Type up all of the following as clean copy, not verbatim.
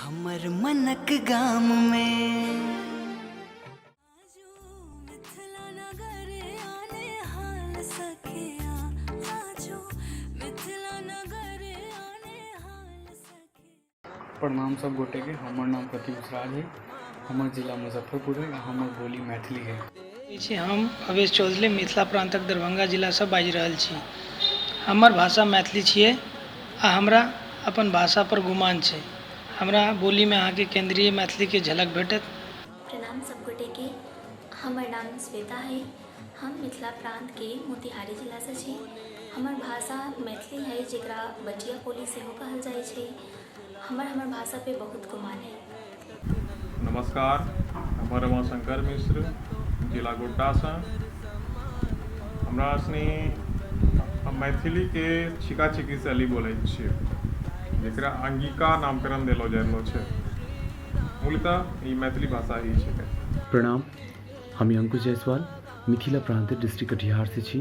हमर मनक गाम में प्रणाम सब गोटे के। हमर नाम प्रतीक राज है। हमर जिला मुजफ्फरपुर है। हमर बोली मैथिली है। हम अवेश चौधरी मिथिला प्रांतक दरभंगा जिला से बाजि रहल छी। हमर भाषा मैथिली छियै आ हमरा अपन भाषा पर गुमान छै। हमरा बोली में अहाँ के केंद्रीय मैथिली के झलक भेटत। प्रणाम सब गोटे के। हमर नाम श्वेता है। हम मिथिला प्रांत के मोतिहारी जिला से छी। हमर भाषा मैथिली है जेकरा बटिया बोली से कहल जाय छै। हमर भाषा पे बहुत गुमान है। नमस्कार, हमर रमाशंकर मिश्र, जिला गोड्डा से। हमरा सनी मैथिली के छिका छिकी शैली बोलै छियै जेकरा अंगिका नामकरण देलो जायलो छै। मूलतः ई मैथिली भाषा ही छै। प्रणाम, हम अंकुश जायसवाल मिथिला प्रांत डिस्ट्रिक्ट कटिहार से छी।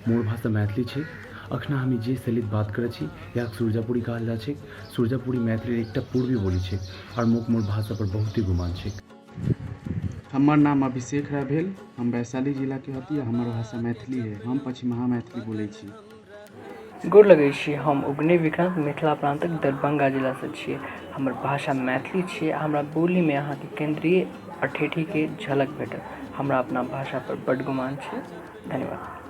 मोर भाषा मैथिली छै। अखना हम जे शैलीत बात करे छी या सुरजापुरी कहल जा छै। सुरजापुरी मैथिली एकटा पूर्वी बोली छै और मोर भाषा पर बहुत ही गुमान छै। हमर नाम अभिषेक राय भेल। हम वैशाली जिला के हती। हमर भाषा मैथिली है। हम पश्चिमहा मैथिली बोलै छी। गोर लगै छी। हम उगनी विक्रांत मिथिला प्रांतक दरभंगा जिला से छियै। हमर भाषा मैथिली छियै। हमरा बोली में अहाँ के केंद्रीय और ठेठी के झलक भेटत। हमरा अपना भाषा पर बड़ गुमान छै। धन्यवाद।